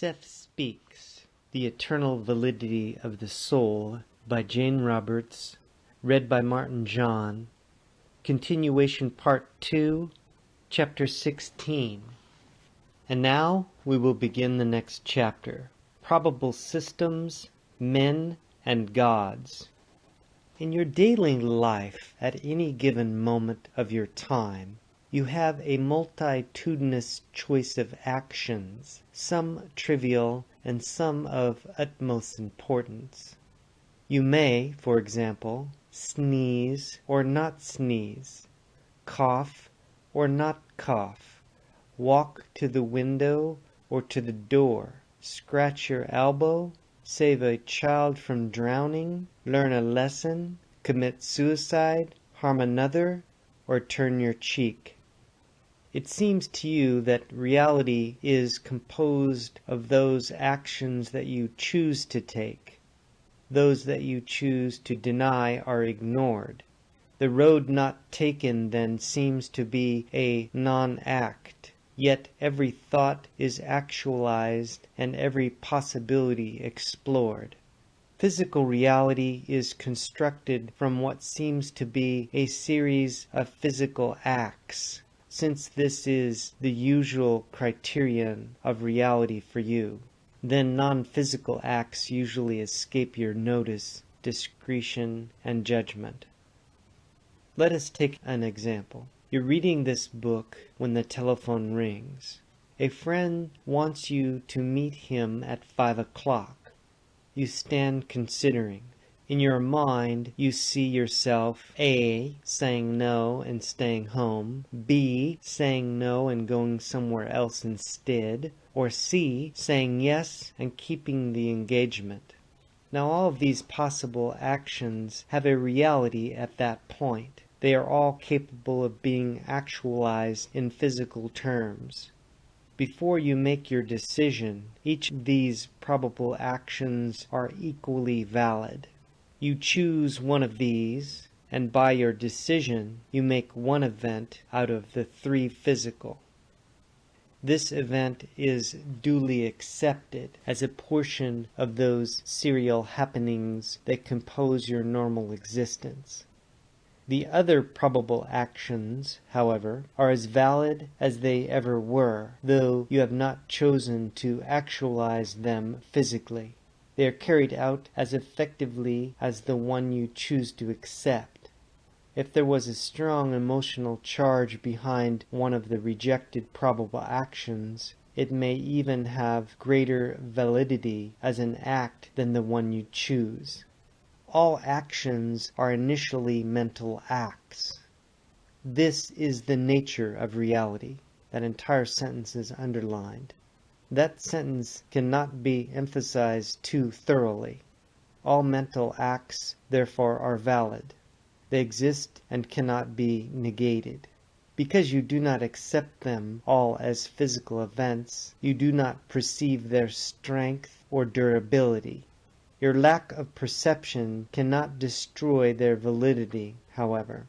SETH Speaks, The Eternal Validity of the Soul by Jane Roberts, read by Martin John, continuation part 2, chapter 16. And now we will begin the next chapter, Probable Systems, Men, and Gods. In your daily life, at any given moment of your time, you have a multitudinous choice of actions, some trivial and some of utmost importance. You may, for example, sneeze or not sneeze, cough or not cough, walk to the window or to the door, scratch your elbow, save a child from drowning, learn a lesson, commit suicide, harm another, or turn your cheek. It seems to you that reality is composed of those actions that you choose to take. Those that you choose to deny are ignored. The road not taken then seems to be a non-act, yet every thought is actualized and every possibility explored. Physical reality is constructed from what seems to be a series of physical acts, since this is the usual criterion of reality for you. Then non-physical acts usually escape your notice, discretion, and judgment. Let us take an example. You're reading this book when the telephone rings. A friend wants you to meet him at 5 o'clock. You stand considering. In your mind, you see yourself A, saying no and staying home, B, saying no and going somewhere else instead, or C, saying yes and keeping the engagement. Now all of these possible actions have a reality at that point. They are all capable of being actualized in physical terms. Before you make your decision, each of these probable actions are equally valid. You choose one of these, and by your decision, you make one event out of the 3 physical. This event is duly accepted as a portion of those serial happenings that compose your normal existence. The other probable actions, however, are as valid as they ever were, though you have not chosen to actualize them physically. They are carried out as effectively as the one you choose to accept. If there was a strong emotional charge behind one of the rejected probable actions, it may even have greater validity as an act than the one you choose. All actions are initially mental acts. This is the nature of reality. That entire sentence is underlined. That sentence cannot be emphasized too thoroughly. All mental acts, therefore, are valid. They exist and cannot be negated. Because you do not accept them all as physical events, you do not perceive their strength or durability. Your lack of perception cannot destroy their validity, however.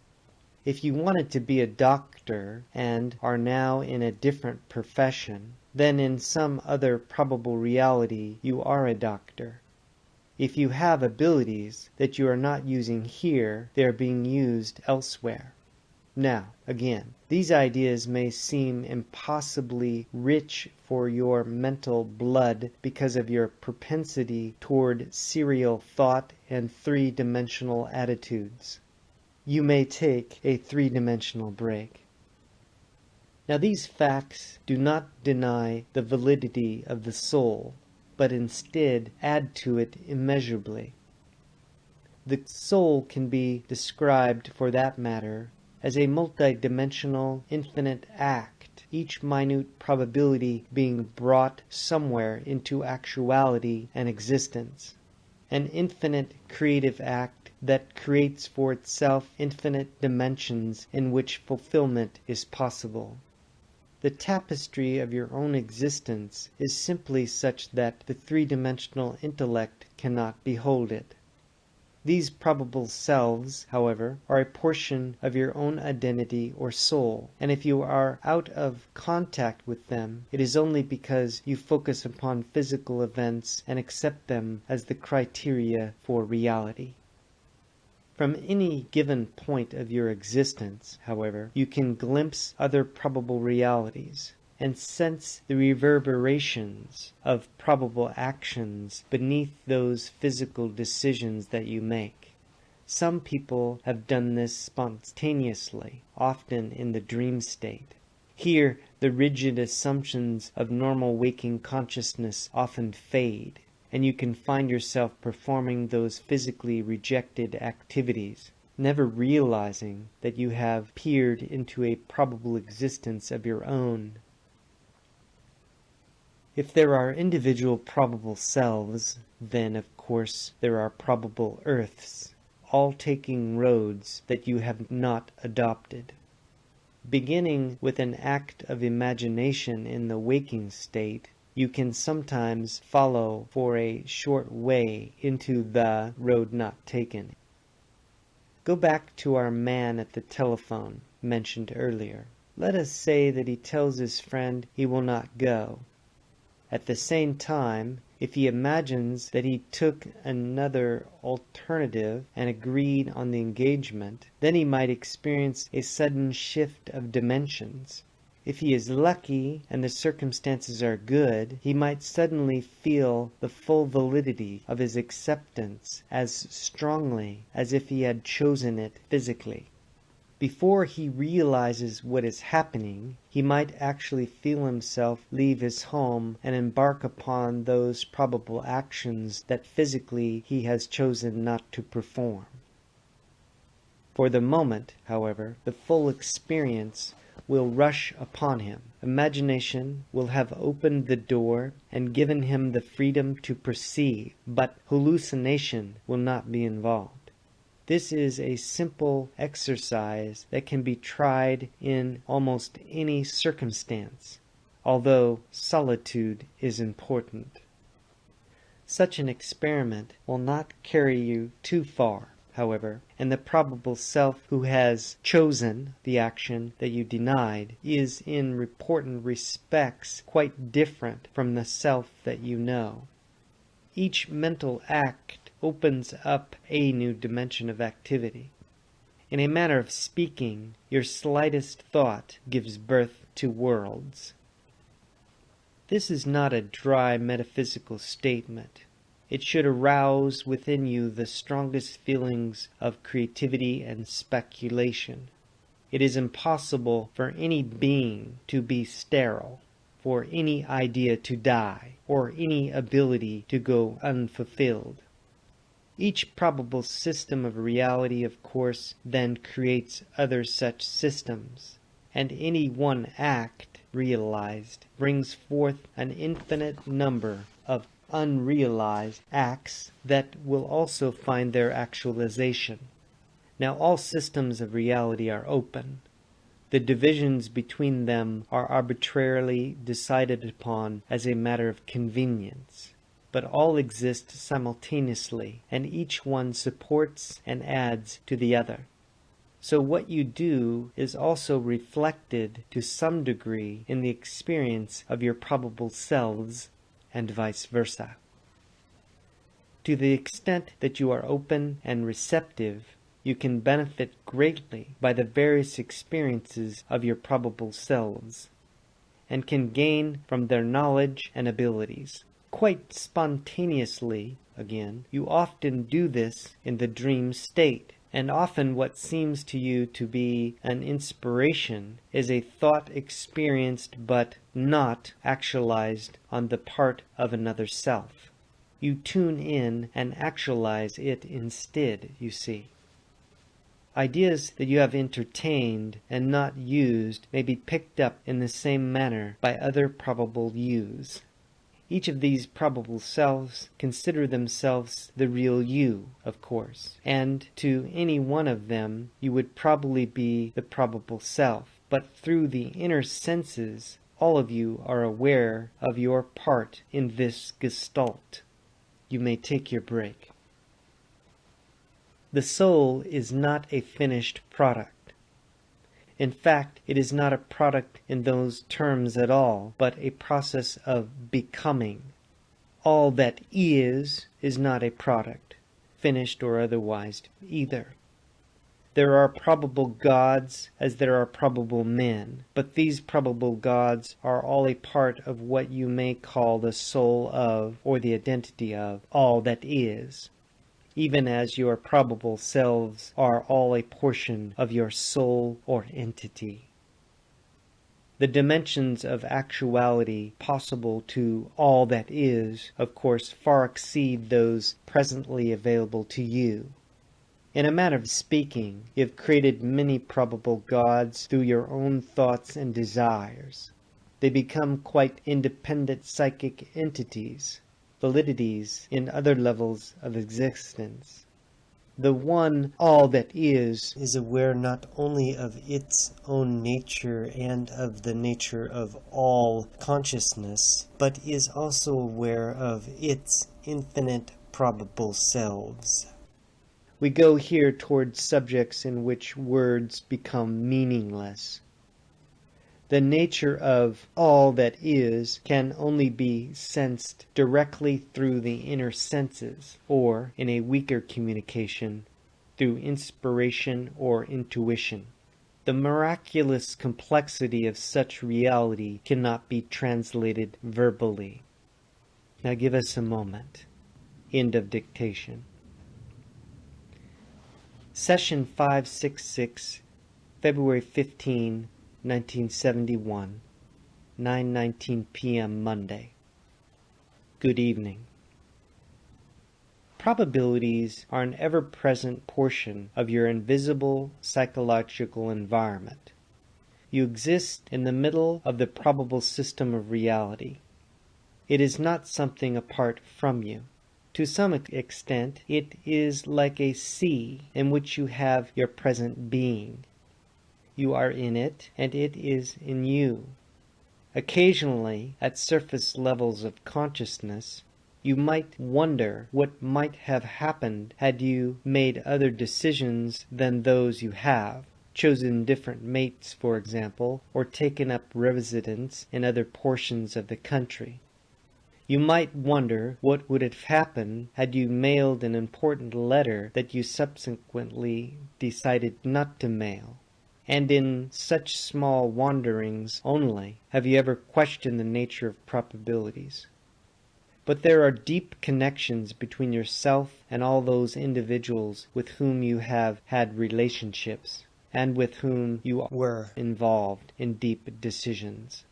If you wanted to be a doctor and are now in a different profession, then in some other probable reality you are a doctor. If you have abilities that you are not using here, they are being used elsewhere. Now, again, these ideas may seem impossibly rich for your mental blood because of your propensity toward serial thought and 3-dimensional attitudes. You may take a 3-dimensional break. Now these facts do not deny the validity of the soul, but instead add to it immeasurably. The soul can be described, for that matter, as a multidimensional, infinite act, each minute probability being brought somewhere into actuality and existence. An infinite creative act that creates for itself infinite dimensions in which fulfillment is possible. The tapestry of your own existence is simply such that the 3-dimensional intellect cannot behold it. These probable selves, however, are a portion of your own identity or soul, and if you are out of contact with them, it is only because you focus upon physical events and accept them as the criteria for reality. From any given point of your existence, however, you can glimpse other probable realities and sense the reverberations of probable actions beneath those physical decisions that you make. Some people have done this spontaneously, often in the dream state. Here, the rigid assumptions of normal waking consciousness often fade, and you can find yourself performing those physically rejected activities, never realizing that you have peered into a probable existence of your own. If there are individual probable selves, then of course there are probable earths, all taking roads that you have not adopted. Beginning with an act of imagination in the waking state, you can sometimes follow for a short way into the road not taken. Go back to our man at the telephone mentioned earlier. Let us say that he tells his friend he will not go. At the same time, if he imagines that he took another alternative and agreed on the engagement, then he might experience a sudden shift of dimensions. If he is lucky and the circumstances are good, he might suddenly feel the full validity of his acceptance as strongly as if he had chosen it physically. Before he realizes what is happening, he might actually feel himself leave his home and embark upon those probable actions that physically he has chosen not to perform. For the moment, however, the full experience will rush upon him. Imagination will have opened the door and given him the freedom to perceive, but hallucination will not be involved. This is a simple exercise that can be tried in almost any circumstance, although solitude is important. Such an experiment will not carry you too far, however, and the probable self who has chosen the action that you denied is in important respects quite different from the self that you know. Each mental act opens up a new dimension of activity. In a manner of speaking, your slightest thought gives birth to worlds. This is not a dry metaphysical statement. It should arouse within you the strongest feelings of creativity and speculation. It is impossible for any being to be sterile, for any idea to die, or any ability to go unfulfilled. Each probable system of reality, of course, then creates other such systems, and any one act realized brings forth an infinite number of unrealized acts that will also find their actualization. Now all systems of reality are open. The divisions between them are arbitrarily decided upon as a matter of convenience, but all exist simultaneously, and each one supports and adds to the other. So what you do is also reflected to some degree in the experience of your probable selves, and vice versa. To the extent that you are open and receptive, you can benefit greatly by the various experiences of your probable selves, and can gain from their knowledge and abilities. Quite spontaneously, again, you often do this in the dream state, and often what seems to you to be an inspiration is a thought experienced but not actualized on the part of another self. You tune in and actualize it instead, you see. Ideas that you have entertained and not used may be picked up in the same manner by other probable yous. Each of these probable selves consider themselves the real you, of course, and to any one of them you would probably be the probable self, but through the inner senses all of you are aware of your part in this gestalt. You may take your break. The soul is not a finished product. In fact, it is not a product in those terms at all, but a process of becoming. All that is not a product, finished or otherwise, either. There are probable gods as there are probable men, but these probable gods are all a part of what you may call the soul of, or the identity of, all that is, even as your probable selves are all a portion of your soul or entity. The dimensions of actuality possible to all that is, of course, far exceed those presently available to you. In a manner of speaking, you have created many probable gods through your own thoughts and desires. They become quite independent psychic entities, validities in other levels of existence. The one all that is aware not only of its own nature and of the nature of all consciousness, but is also aware of its infinite probable selves. We go here towards subjects in which words become meaningless. The nature of all that is can only be sensed directly through the inner senses, or, in a weaker communication, through inspiration or intuition. The miraculous complexity of such reality cannot be translated verbally. Now give us a moment. End of dictation. Session 566, February 15, 1971, 9:19 p.m. Monday. Good evening. Probabilities are an ever-present portion of your invisible psychological environment. You exist in the middle of the probable system of reality. It is not something apart from you. To some extent, it is like a sea in which you have your present being. You are in it, and it is in you. Occasionally, at surface levels of consciousness, you might wonder what might have happened had you made other decisions than those you have, chosen different mates, for example, or taken up residence in other portions of the country. You might wonder what would have happened had you mailed an important letter that you subsequently decided not to mail. And in such small wanderings only have you ever questioned the nature of probabilities. But there are deep connections between yourself and all those individuals with whom you have had relationships, and with whom you were involved in deep decisions.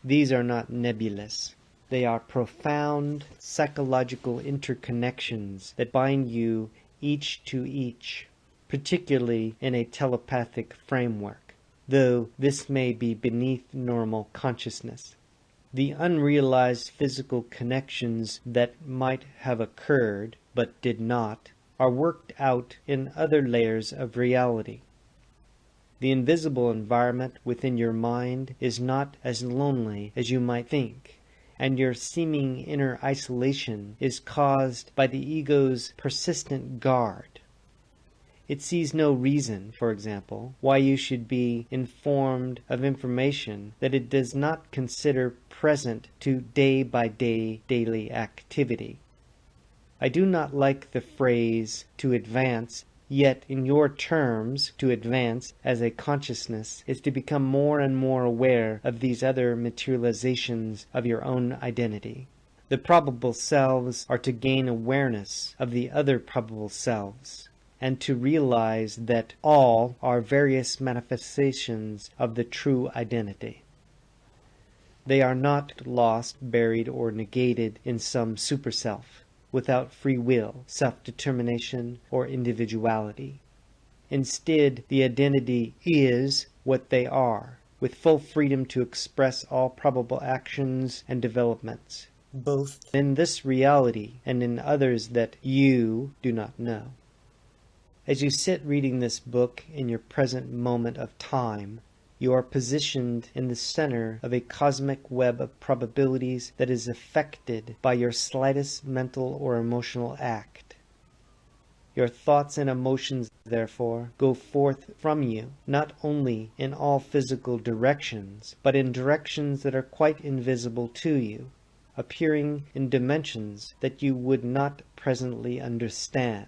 These are not nebulous. They are profound psychological interconnections that bind you each to each, particularly in a telepathic framework, though this may be beneath normal consciousness. The unrealized physical connections that might have occurred, but did not, are worked out in other layers of reality. The invisible environment within your mind is not as lonely as you might think, and your seeming inner isolation is caused by the ego's persistent guard. It sees no reason, for example, why you should be informed of information that it does not consider present to day-by-day daily activity. I do not like the phrase "to advance," yet in your terms, to advance as a consciousness is to become more and more aware of these other materializations of your own identity. The probable selves are to gain awareness of the other probable selves, and to realize that all are various manifestations of the true identity. They are not lost, buried, or negated in some super-self, without free will, self-determination, or individuality. Instead, the identity is what they are, with full freedom to express all probable actions and developments, both in this reality and in others that you do not know. As you sit reading this book in your present moment of time, you are positioned in the center of a cosmic web of probabilities that is affected by your slightest mental or emotional act. Your thoughts and emotions, therefore, go forth from you, not only in all physical directions, but in directions that are quite invisible to you, appearing in dimensions that you would not presently understand.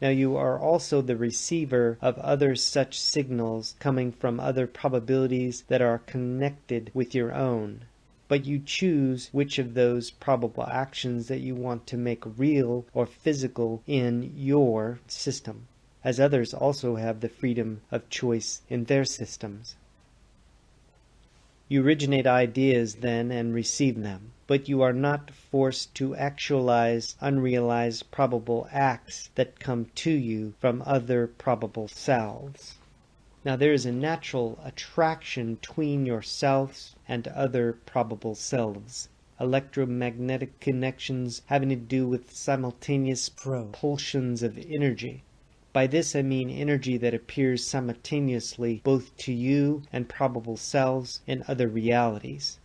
Now you are also the receiver of other such signals coming from other probabilities that are connected with your own, but you choose which of those probable actions that you want to make real or physical in your system, as others also have the freedom of choice in their systems. You originate ideas then and receive them, but you are not forced to actualize unrealized probable acts that come to you from other probable selves. Now there is a natural attraction between yourselves and other probable selves. Electromagnetic connections having to do with simultaneous propulsions of energy. By this I mean energy that appears simultaneously both to you and probable selves in other realities.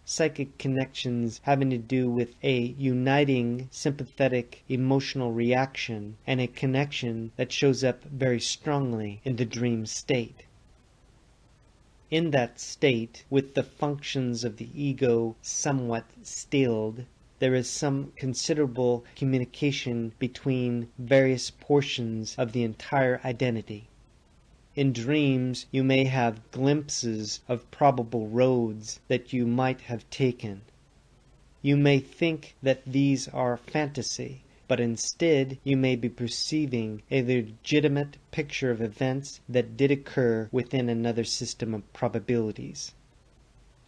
Psychic connections having to do with a uniting sympathetic emotional reaction and a connection that shows up very strongly in the dream state. In that state, with the functions of the ego somewhat stilled, there is some considerable communication between various portions of the entire identity. In dreams, you may have glimpses of probable roads that you might have taken. You may think that these are fantasy, but instead you may be perceiving a legitimate picture of events that did occur within another system of probabilities.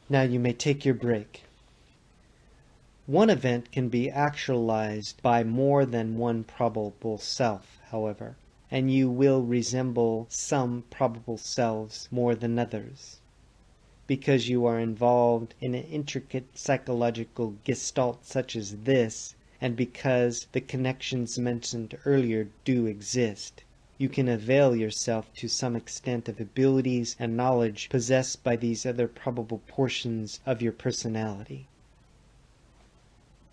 Now you may take your break. One event can be actualized by more than one probable self, however, and you will resemble some probable selves more than others, because you are involved in an intricate psychological gestalt such as this, and because the connections mentioned earlier do exist. You can avail yourself to some extent of abilities and knowledge possessed by these other probable portions of your personality.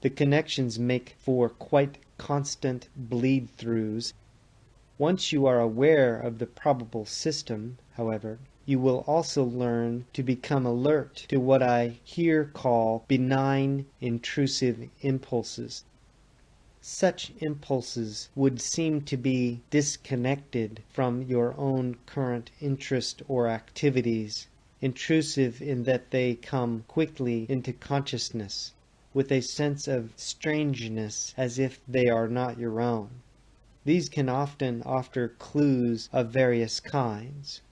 The connections make for quite constant bleed-throughs. Once you are aware of the probable system, however, you will also learn to become alert to what I here call benign intrusive impulses. Such impulses would seem to be disconnected from your own current interest or activities, intrusive in that they come quickly into consciousness, with a sense of strangeness as if they are not your own. These can often offer clues of various kinds.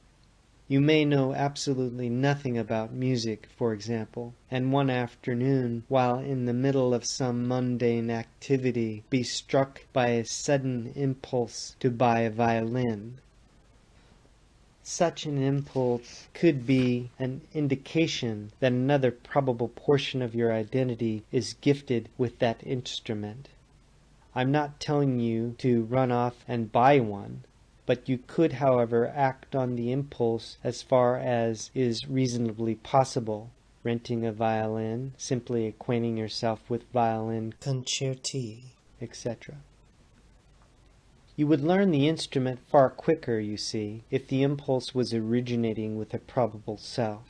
You may know absolutely nothing about music, for example, and one afternoon, while in the middle of some mundane activity, be struck by a sudden impulse to buy a violin. Such an impulse could be an indication that another probable portion of your identity is gifted with that instrument. I'm not telling you to run off and buy one, but you could, however, act on the impulse as far as is reasonably possible, renting a violin, simply acquainting yourself with violin concerti, etc. You would learn the instrument far quicker, you see, if the impulse was originating with a probable self.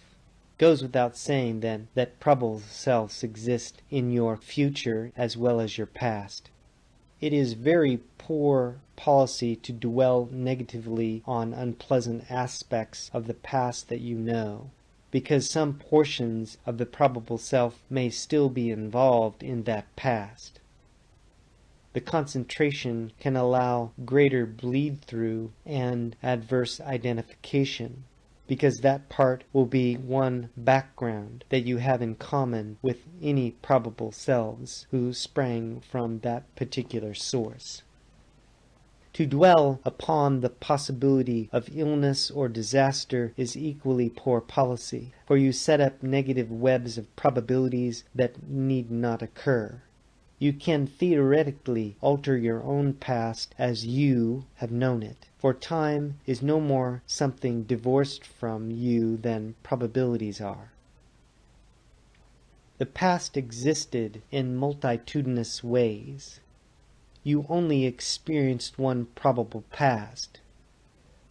Goes without saying, then, that probable selves exist in your future as well as your past. It is very poor policy to dwell negatively on unpleasant aspects of the past that you know, because some portions of the probable self may still be involved in that past. The concentration can allow greater bleed-through and adverse identification, because that part will be one background that you have in common with any probable selves who sprang from that particular source. To dwell upon the possibility of illness or disaster is equally poor policy, for you set up negative webs of probabilities that need not occur. You can theoretically alter your own past as you have known it, for time is no more something divorced from you than probabilities are. The past existed in multitudinous ways. you only experienced one probable past.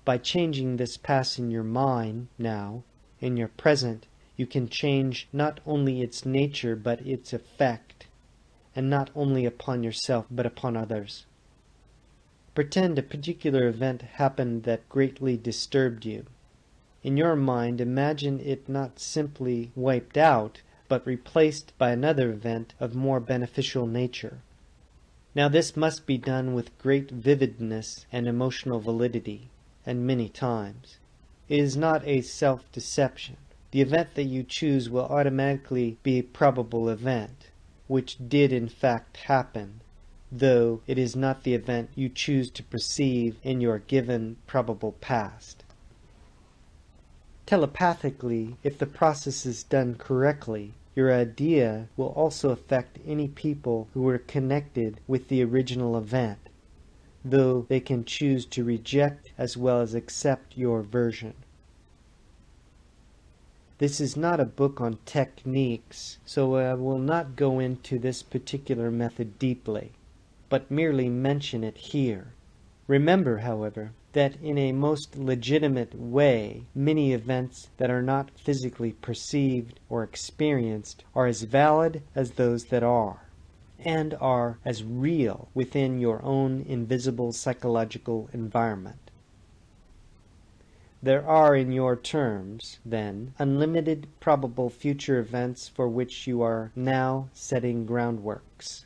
By changing this past in your mind now, in your present, you can change not only its nature but its effect, and not only upon yourself but upon others. Pretend a particular event happened that greatly disturbed you. In your mind, imagine it not simply wiped out, but replaced by another event of more beneficial nature. Now this must be done with great vividness and emotional validity, and many times. It is not a self-deception. The event that you choose will automatically be a probable event, which did in fact happen, though it is not the event you choose to perceive in your given probable past. Telepathically, if the process is done correctly, your idea will also affect any people who were connected with the original event, though they can choose to reject as well as accept your version. This is not a book on techniques, so I will not go into this particular method deeply, but merely mention it here. Remember, however, that in a most legitimate way, many events that are not physically perceived or experienced are as valid as those that are, and are as real within your own invisible psychological environment. There are, in your terms, then, unlimited probable future events for which you are now setting groundworks.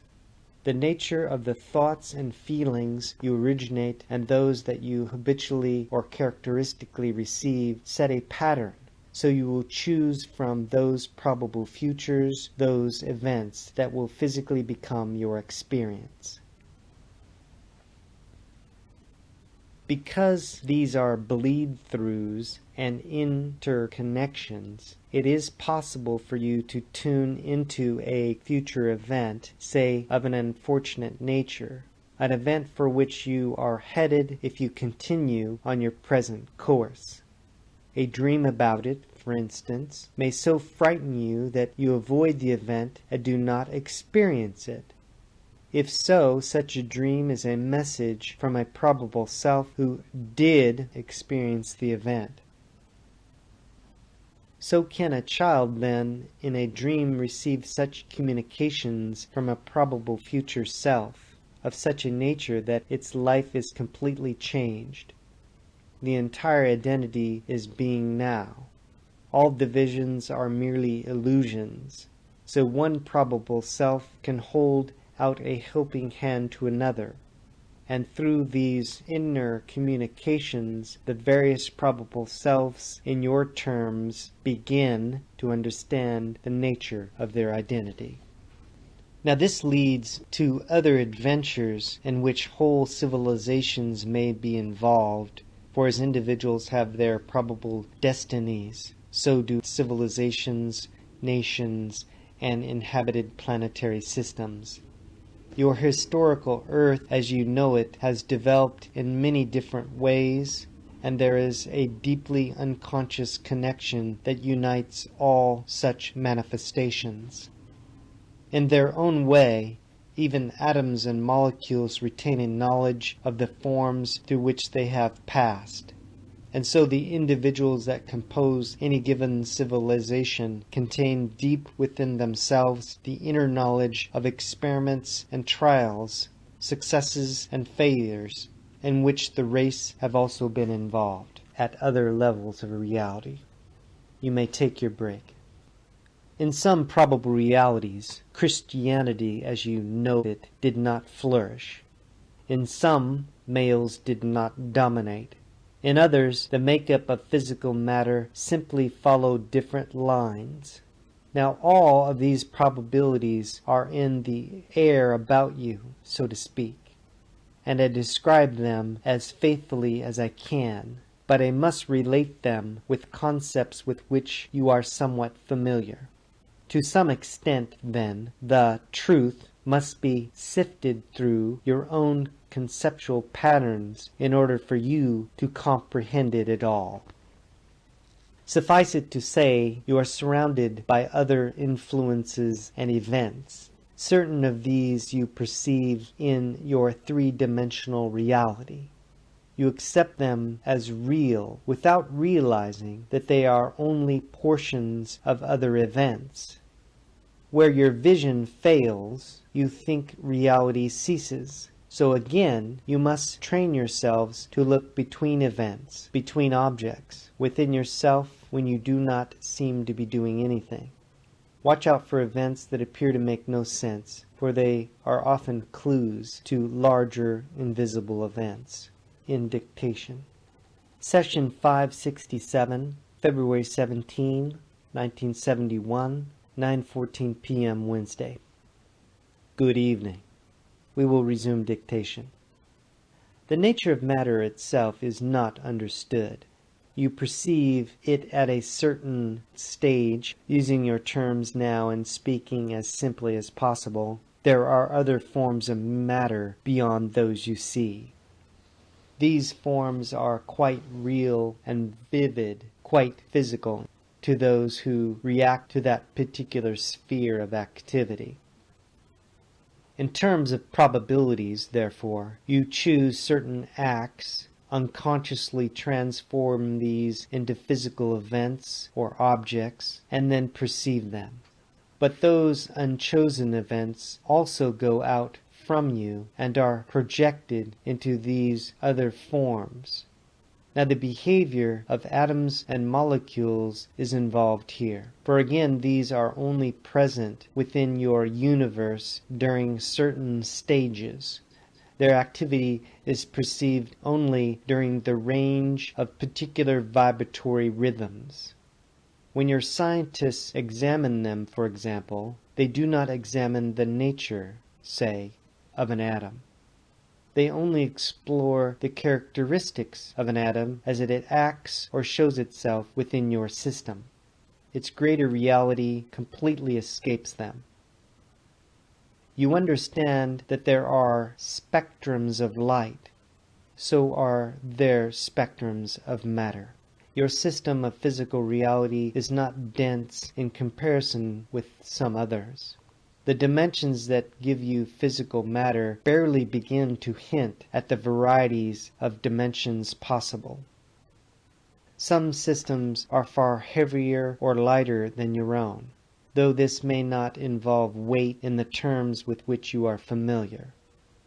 The nature of the thoughts and feelings you originate and those that you habitually or characteristically receive set a pattern, so you will choose from those probable futures those events that will physically become your experience. Because these are bleed-throughs and interconnections, it is possible for you to tune into a future event, say of an unfortunate nature, an event for which you are headed if you continue on your present course. A dream about it, for instance, may so frighten you that you avoid the event and do not experience it. If so, such a dream is a message from a probable self who did experience the event. So can a child then, in a dream, receive such communications from a probable future self, of such a nature that its life is completely changed. The entire identity is being now. All divisions are merely illusions. So one probable self can hold out a helping hand to another, and through these inner communications the various probable selves in your terms begin to understand the nature of their identity. Now this leads to other adventures in which whole civilizations may be involved, for as individuals have their probable destinies, so do civilizations, nations, and inhabited planetary systems. Your historical Earth, as you know it, has developed in many different ways, and there is a deeply unconscious connection that unites all such manifestations. In their own way, even atoms and molecules retain a knowledge of the forms through which they have passed. And so the individuals that compose any given civilization contain deep within themselves the inner knowledge of experiments and trials, successes and failures, in which the race have also been involved at other levels of reality. You may take your break. In some probable realities, Christianity, as you know it, did not flourish. In some, males did not dominate. In others, the makeup of physical matter simply followed different lines. Now all of these probabilities are in the air about you, so to speak, and I describe them as faithfully as I can, but I must relate them with concepts with which you are somewhat familiar. To some extent, then, the truth must be sifted through your own conceptual patterns in order for you to comprehend it at all. Suffice it to say, you are surrounded by other influences and events, Certain of these you perceive in your three-dimensional reality. You accept them as real without realizing that they are only portions of other events. Where your vision fails, you think reality ceases. So again, you must train yourselves to look between events, between objects, within yourself when you do not seem to be doing anything. Watch out for events that appear to make no sense, for they are often clues to larger invisible events. In dictation. Session 567, February 17, 1971, 9:14 p.m. Wednesday. Good evening. We will resume dictation. The nature of matter itself is not understood. You perceive it at a certain stage, using your terms now and speaking as simply as possible. There are other forms of matter beyond those you see. These forms are quite real and vivid, quite physical, to those who react to that particular sphere of activity. In terms of probabilities, therefore, you choose certain acts, unconsciously transform these into physical events or objects, and then perceive them. But those unchosen events also go out from you and are projected into these other forms. Now the behavior of atoms and molecules is involved here, for again these are only present within your universe during certain stages. Their activity is perceived only during the range of particular vibratory rhythms. When your scientists examine them, for example, they do not examine the nature, say, of an atom. They only explore the characteristics of an atom as it acts or shows itself within your system. Its greater reality completely escapes them. You understand that there are spectrums of light, so are there spectrums of matter. Your system of physical reality is not dense in comparison with some others. The dimensions that give you physical matter barely begin to hint at the varieties of dimensions possible. Some systems are far heavier or lighter than your own, though this may not involve weight in the terms with which you are familiar.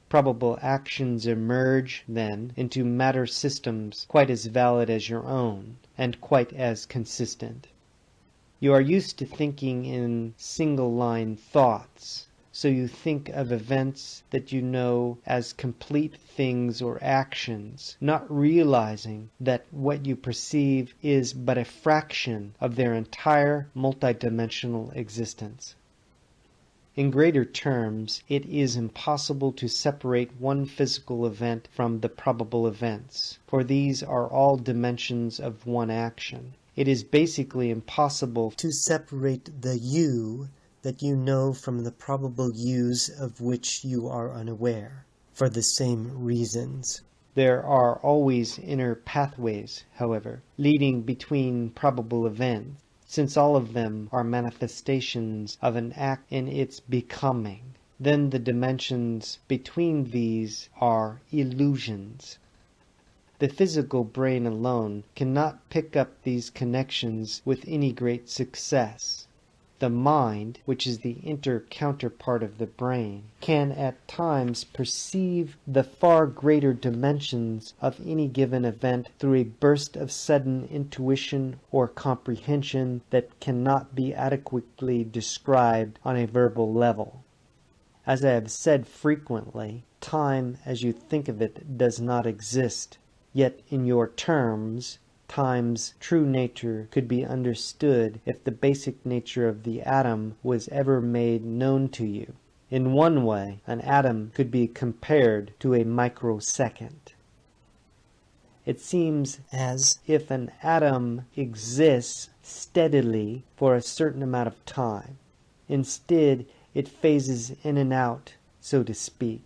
Probable actions emerge, then, into matter systems quite as valid as your own, and quite as consistent. You are used to thinking in single-line thoughts, so you think of events that you know as complete things or actions, not realizing that what you perceive is but a fraction of their entire multidimensional existence. In greater terms, it is impossible to separate one physical event from the probable events, for these are all dimensions of one action. It is basically impossible to separate the you that you know from the probable yous of which you are unaware, for the same reasons. There are always inner pathways, however, leading between probable events, since all of them are manifestations of an act in its becoming. Then the dimensions between these are illusions. The physical brain alone cannot pick up these connections with any great success. The mind, which is the inter-counterpart of the brain, can at times perceive the far greater dimensions of any given event through a burst of sudden intuition or comprehension that cannot be adequately described on a verbal level. As I have said frequently, time as you think of it does not exist. Yet in your terms, time's true nature could be understood if the basic nature of the atom was ever made known to you. In one way, an atom could be compared to a microsecond. It seems as if an atom exists steadily for a certain amount of time. Instead, it phases in and out, so to speak.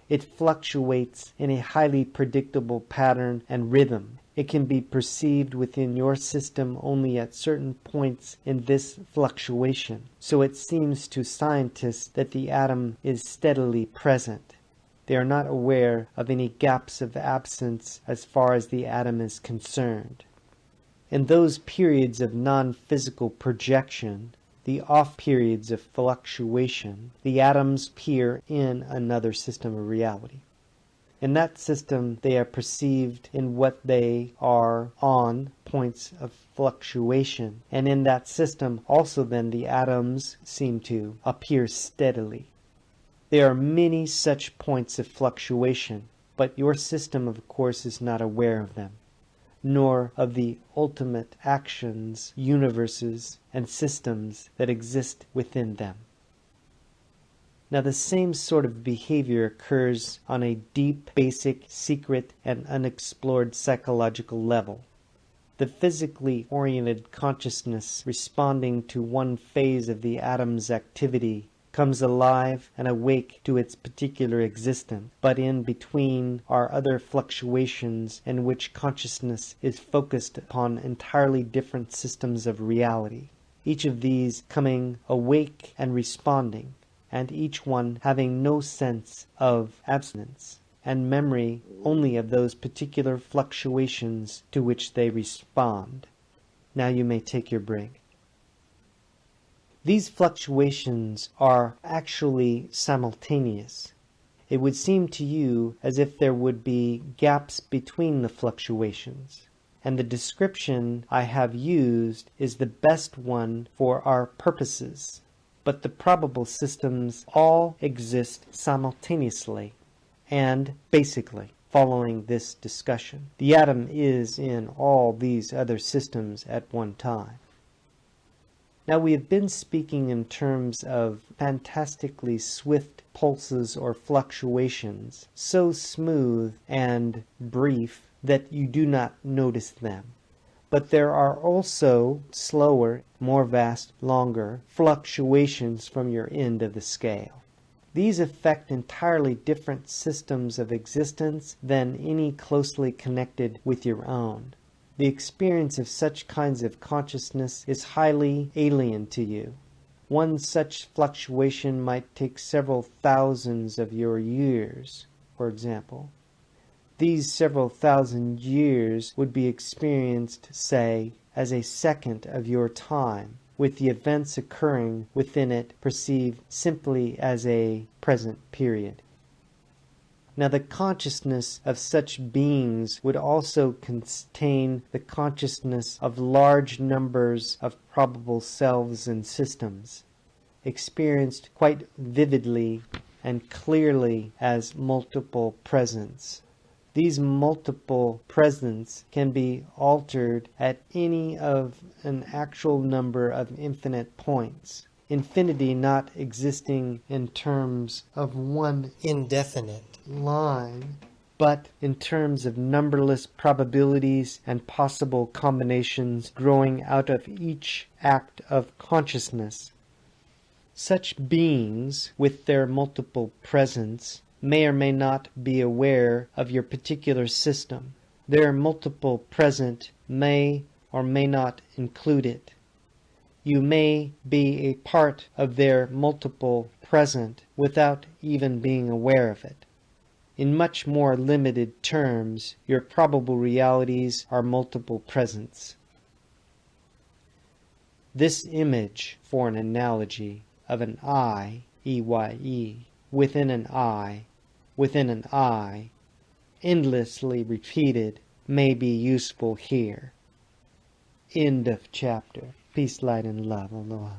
It fluctuates in a highly predictable pattern and rhythm. It can be perceived within your system only at certain points in this fluctuation, so it seems to scientists that the atom is steadily present. They are not aware of any gaps of absence as far as the atom is concerned. In those periods of non-physical projection, the off periods of fluctuation, the atoms appear in another system of reality. In that system, they are perceived in what they are on points of fluctuation, and in that system also then the atoms seem to appear steadily. There are many such points of fluctuation, but your system, of course, is not aware of them, nor of the ultimate actions, universes, and systems that exist within them. Now, the same sort of behavior occurs on a deep, basic, secret, and unexplored psychological level. The physically oriented consciousness responding to one phase of the atom's activity comes alive and awake to its particular existence, but in between are other fluctuations in which consciousness is focused upon entirely different systems of reality, each of these coming awake and responding, and each one having no sense of abstinence, and memory only of those particular fluctuations to which they respond. Now you may take your break. These fluctuations are actually simultaneous. It would seem to you as if there would be gaps between the fluctuations, and the description I have used is the best one for our purposes. But the probable systems all exist simultaneously and basically. Following this discussion, the atom is in all these other systems at one time. Now, we have been speaking in terms of fantastically swift pulses or fluctuations, so smooth and brief that you do not notice them. But there are also slower, more vast, longer fluctuations from your end of the scale. These affect entirely different systems of existence than any closely connected with your own. The experience of such kinds of consciousness is highly alien to you. One such fluctuation might take several thousands of your years, for example. These several thousand years would be experienced, say, as a second of your time, with the events occurring within it perceived simply as a present period. Now, the consciousness of such beings would also contain the consciousness of large numbers of probable selves and systems, experienced quite vividly and clearly as multiple presents. These multiple presents can be altered at any of an actual number of infinite points. Infinity not existing in terms of one indefinite line, but in terms of numberless probabilities and possible combinations growing out of each act of consciousness. Such beings, with their multiple presents, may or may not be aware of your particular system. Their multiple present may or may not include it. You may be a part of their multiple present without even being aware of it. In much more limited terms, your probable realities are multiple presents. This image, for an analogy, of an I, EYE, within an I, endlessly repeated, may be useful here. End of chapter. Peace, light, and love. Aloha.